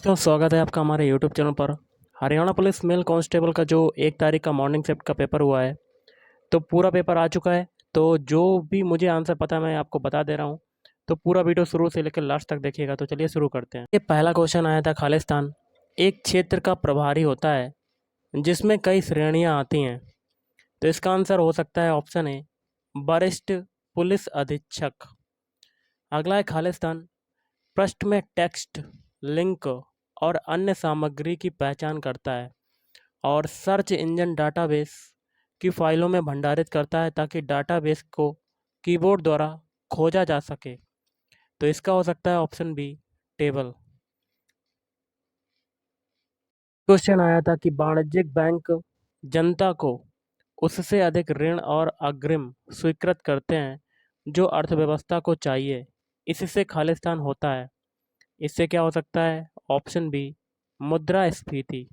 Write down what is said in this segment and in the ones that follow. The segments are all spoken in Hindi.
तो स्वागत है आपका हमारे यूट्यूब चैनल पर। हरियाणा पुलिस मेल कांस्टेबल का जो 1 तारीख का मॉर्निंग शिफ्ट का पेपर हुआ है, तो पूरा पेपर आ चुका है। तो जो भी मुझे आंसर पता है मैं आपको बता दे रहा हूँ। तो पूरा वीडियो शुरू से लेकर लास्ट तक देखिएगा। तो चलिए शुरू करते हैं। ये पहला क्वेश्चन आया था, खालिस्तान एक क्षेत्र का प्रभारी होता है जिसमें कई श्रेणियाँ आती हैं। तो इसका आंसर हो सकता है ऑप्शन ए, वरिष्ठ पुलिस अधीक्षक। अगला है, खालिस्तान पृष्ठ में टेक्स्ट, लिंक और अन्य सामग्री की पहचान करता है और सर्च इंजन डाटाबेस की फाइलों में भंडारित करता है ताकि डाटाबेस को कीबोर्ड द्वारा खोजा जा सके। तो इसका हो सकता है ऑप्शन बी, टेबल। क्वेश्चन आया था कि वाणिज्यिक बैंक जनता को उससे अधिक ऋण और अग्रिम स्वीकृत करते हैं जो अर्थव्यवस्था को चाहिए, इससे खालिस्तान होता है। इससे क्या हो सकता है? ऑप्शन बी, मुद्रास्फीति।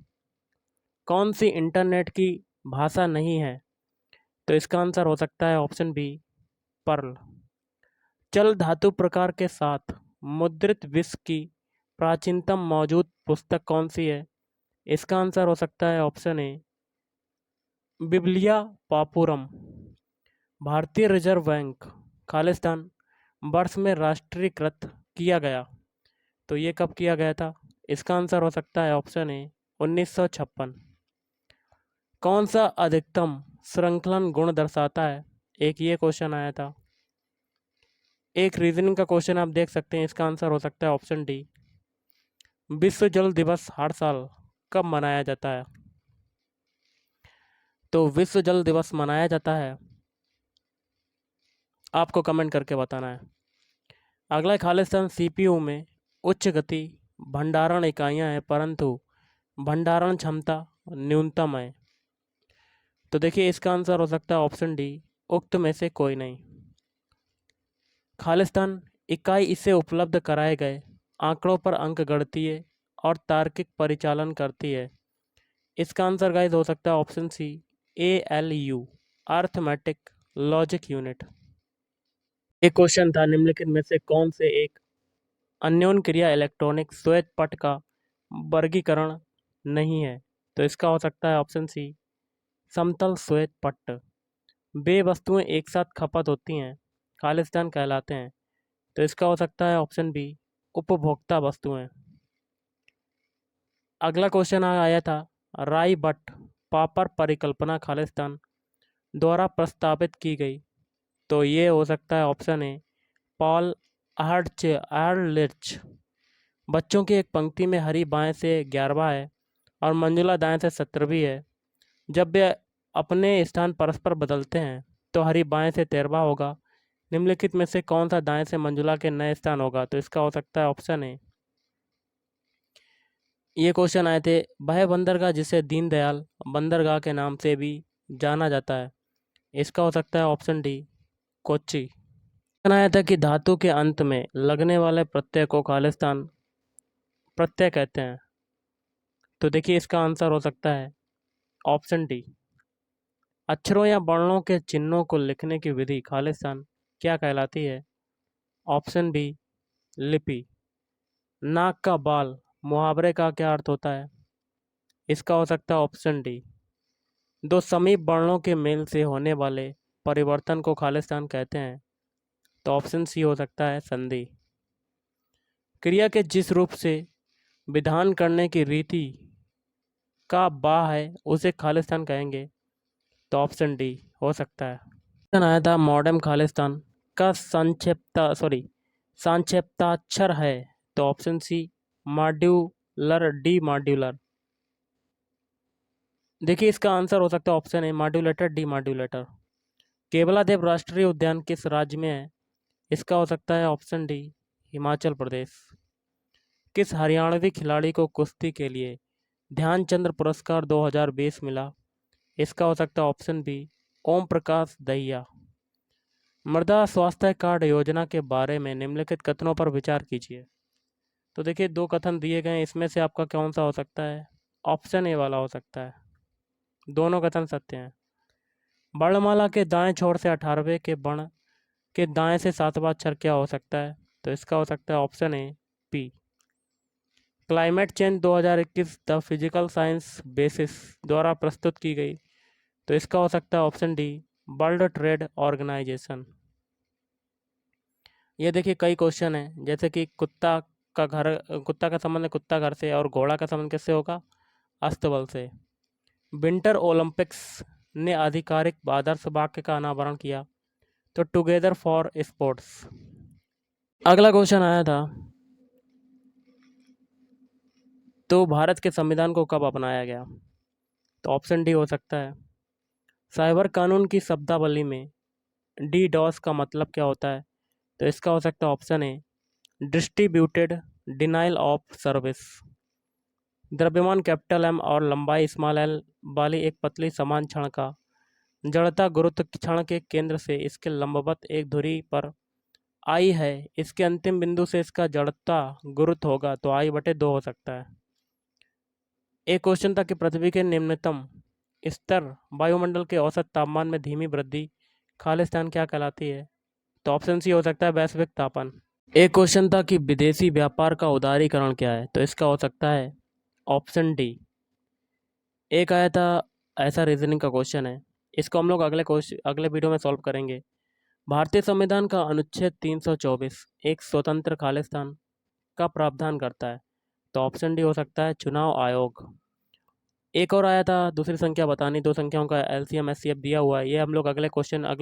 कौन सी इंटरनेट की भाषा नहीं है? तो इसका आंसर हो सकता है ऑप्शन बी, पर्ल। चल धातु प्रकार के साथ मुद्रित विश्व की प्राचीनतम मौजूद पुस्तक कौन सी है? इसका आंसर हो सकता है ऑप्शन ए, बिब्लिया पापुरम। भारतीय रिजर्व बैंक खालिस्तान वर्ष में राष्ट्रीयकृत किया गया, तो ये कब किया गया था? इसका आंसर हो सकता है ऑप्शन ए, 1956। कौन सा अधिकतम श्रृंखलन गुण दर्शाता है? एक ये क्वेश्चन आया था। एक रीजनिंग का क्वेश्चन आप देख सकते हैं, इसका आंसर हो सकता है ऑप्शन डी। विश्व जल दिवस हर साल कब मनाया जाता है? तो विश्व जल दिवस मनाया जाता है, आपको कमेंट करके बताना है। अगला, खालिस्तान सीपीयू में उच्च गति भंडारण इकाइयां हैं परंतु भंडारण क्षमता न्यूनतम है। तो देखिए इसका आंसर हो सकता है ऑप्शन डी, उक्त में से कोई नहीं। खालिस्तान इकाई इसे उपलब्ध कराए गए आंकड़ों पर अंक गणती है और तार्किक परिचालन करती है। इसका आंसर गाइस हो सकता है option C, ALU, arithmetic logic unit. एक क्वेश्चन था, निम्नलिखित में से कौन से एक अन्योन क्रिया इलेक्ट्रॉनिक श्वेत पट का वर्गीकरण नहीं है? तो इसका हो सकता है ऑप्शन सी, समतल श्वेत पट्ट। वे वस्तुएं एक साथ खपत होती हैं, खालिस्तान कहलाते हैं। तो इसका हो सकता है ऑप्शन बी, उपभोक्ता वस्तुएं। अगला क्वेश्चन आया था, राई बट पापर परिकल्पना खालिस्तान द्वारा प्रस्तावित की गई। तो ये हो सकता है ऑप्शन ए, पॉल अहर्लिच। बच्चों की एक पंक्ति में हरी बाएं से 11वां है और मंजुला दाएं से 17वीं है। जब वे अपने स्थान परस्पर बदलते हैं तो हरी बाएं से 13वां होगा। निम्नलिखित में से कौन सा दाएं से मंजुला के नए स्थान होगा? तो इसका हो सकता है ऑप्शन ए। ये क्वेश्चन आए थे, वह बंदरगाह जिसे दीनदयाल बंदरगाह के नाम से भी जाना जाता है। इसका हो सकता है ऑप्शन डी, कोच्चि। क्वेश्चन आया था कि धातु के अंत में लगने वाले प्रत्यय को खालिस्तान प्रत्यय कहते हैं। तो देखिए इसका आंसर हो सकता है ऑप्शन डी, अक्षरों या वर्णों के चिन्हों को लिखने की विधि खालिस्तान क्या कहलाती है? ऑप्शन बी, लिपि। नाक का बाल मुहावरे का क्या अर्थ होता है? इसका हो सकता है ऑप्शन डी, दो समीप वर्णों के मेल से होने वाले परिवर्तन को खालिस्तान कहते हैं। तो ऑप्शन सी हो सकता है, संधि। क्रिया के जिस रूप से विधान करने की रीति का बा है उसे खालिस्तान कहेंगे। तो ऑप्शन डी हो सकता है। क्वेश्चन आया था, मॉडर्न खालिस्तान का संक्षिप्ताक्षर है। तो option C, modular, D modular. देखिए इसका आंसर हो सकता है option A, modulator, demodulator. Keoladeo राष्ट्रीय उद्यान किस राज्य में है? इसका हो सकता है ऑप्शन डी, हिमाचल प्रदेश। किस हरियाणवी खिलाड़ी को कुश्ती के लिए ध्यानचंद्र पुरस्कार 2020 मिला? इसका हो सकता है ऑप्शन बी, ओम प्रकाश दहिया। मृदा स्वास्थ्य कार्ड योजना के बारे में निम्नलिखित कथनों पर विचार कीजिए। तो देखिए दो कथन दिए गए हैं, इसमें से आपका कौन सा हो सकता है? ऑप्शन ए वाला हो सकता है। दोनों कथन सत्य हैं। वर्णमाला के दाएं छोर से 18वें के वर्ण के दाएं से 7वां अक्षर क्या हो सकता है? तो इसका हो सकता है option A, P. Climate change 2021 the physical science basis द्वारा प्रस्तुत की गई। तो इसका हो सकता है option D, world trade organisation. ये देखिए कई क्वेश्चन है, जैसे कि कुत्ता का संबंध है कुत्ता घर से, और घोड़ा का संबंध किससे होगा? अस्तबल से। विंटर ओलंपिक्स ने आधिकारिक आदर्श वाक्य का अनावरण किया। तो टुगेदर फॉर स्पोर्ट्स। अगला क्वेश्चन आया था, तो भारत के संविधान को कब अपनाया गया? तो ऑप्शन डी हो सकता है। साइबर कानून की शब्दावली में डी डॉस का मतलब क्या होता है? तो इसका हो सकता है option A, distributed denial of service. द्रव्यमान कैपिटल एम और लंबाई स्मॉल एल वाली एक पतली समान क्षण का जड़ता गुरुत्व क्षण के केंद्र से इसके लंबवत एक धुरी पर आई है, इसके अंतिम बिंदु से इसका जड़ता गुरुत्व होगा, तो आई बटे 2 हो सकता है। एक क्वेश्चन था कि पृथ्वी के निम्नतम स्तर वायुमंडल के औसत तापमान में धीमी वृद्धि खालिस्तान क्या कहलाती है? तो ऑप्शन सी हो सकता है वैश्विक तापन। एक क्वेश्चन था कि विदेशी व्यापार का उदारीकरण क्या है? तो इसका हो सकता है ऑप्शन डी। एक आया था, ऐसा रीजनिंग का क्वेश्चन है, इसको हम लोग अगले वीडियो में सॉल्व करेंगे। भारतीय संविधान का अनुच्छेद 324 एक स्वतंत्र खालिस्तान का प्रावधान करता है। तो ऑप्शन डी हो सकता है चुनाव आयोग। एक और आया था, दूसरी संख्या बतानी, दो संख्याओं का एलसीएम एचसीएफ दिया हुआ है, ये हम लोग अगले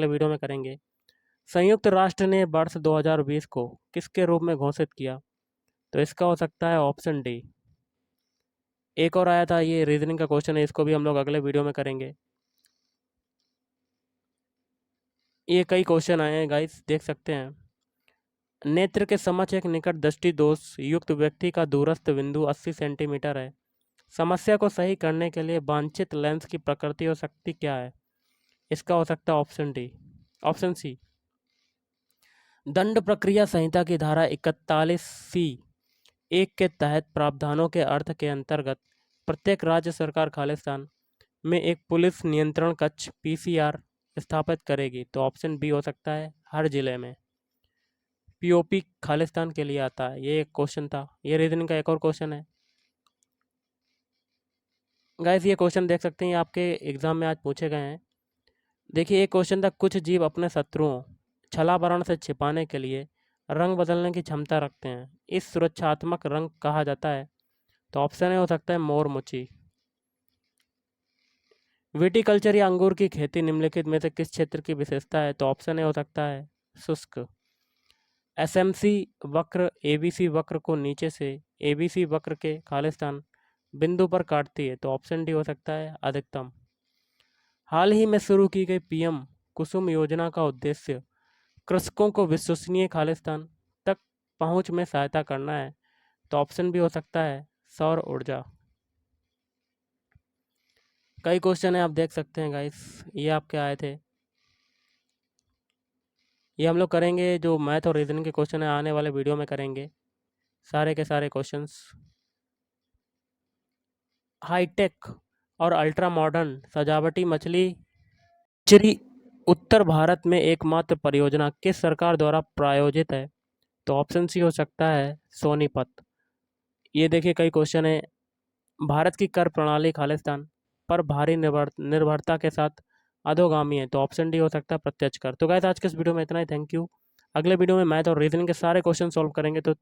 वीडियो में करेंगे। संयुक्त राष्ट्र ने वर्ष 2020 को किसके रूप में घोषित किया? तो इसका हो सकता है ऑप्शन डी। एक और आया था, ये रीजनिंग का क्वेश्चन है, इसको भी हम लोग अगले वीडियो में करेंगे। ये कई क्वेश्चन आए हैं गाइस, देख सकते हैं। नेत्र के समक्ष एक निकट दृष्टि दोष युक्त व्यक्ति का दूरस्थ बिंदु 80 सेंटीमीटर है। समस्या को सही करने के लिए वांछित लेंस की प्रकृति और शक्ति क्या है? इसका हो सकता है ऑप्शन डी, ऑप्शन सी। दंड प्रक्रिया संहिता की धारा 41C(1) के तहत प्रावधानों के अर्थ के अंतर्गत प्रत्येक राज्य सरकार खालिस्तान में एक पुलिस नियंत्रण कक्ष पीसीआर स्थापित करेगी। तो ऑप्शन बी हो सकता है हर जिले में। पीओपी खालिस्तान के लिए आता है, ये एक क्वेश्चन था। ये रीजनिंग का एक और क्वेश्चन है गाइस, ये क्वेश्चन देख सकते हैं, आपके एग्जाम में आज पूछे गए हैं। देखिए एक क्वेश्चन था, कुछ जीव अपने शत्रुओं छलावरण से छिपाने के लिए रंग बदलने की क्षमता रखते हैं, इस सुरक्षात्मक रंग कहा जाता है? तो ऑप्शन ए हो सकता है मोरमुची। विटिकल्चर या अंगूर की खेती निम्नलिखित में से किस क्षेत्र की विशेषता है? तो ऑप्शन ए हो सकता है शुष्क। एसएमसी वक्र एबीसी वक्र को नीचे से एबीसी वक्र के खालिस्तान बिंदु पर काटती है। तो ऑप्शन डी हो सकता है अधिकतम। हाल ही में शुरू की गई पीएम कुसुम योजना का उद्देश्य कृषकों को विश्वसनीय खालिस्तान तक पहुंच में सहायता करना है। तो ऑप्शन भी हो सकता है सौर ऊर्जा। कई क्वेश्चन है, आप देख सकते हैं गाइस, ये आपके आए थे। ये हम लोग करेंगे, जो मैथ और रीजनिंग के क्वेश्चन है आने वाले वीडियो में करेंगे सारे के सारे क्वेश्चंस। हाईटेक और अल्ट्रा मॉडर्न सजावटी मछली चरी उत्तर भारत में एकमात्र परियोजना किस सरकार द्वारा प्रायोजित है? तो ऑप्शन सी हो सकता है सोनीपत। ये देखिए कई क्वेश्चन है, भारत की कर प्रणाली खालिस्तान पर भारी निर्भरता के साथ अधोगामी है। तो ऑप्शन डी हो सकता है प्रत्यक्ष कर। तो गाइस आज के इस वीडियो में इतना ही, थैंक यू। अगले वीडियो में मैथ और रीजनिंग के सारे क्वेश्चन सॉल्व करेंगे, तो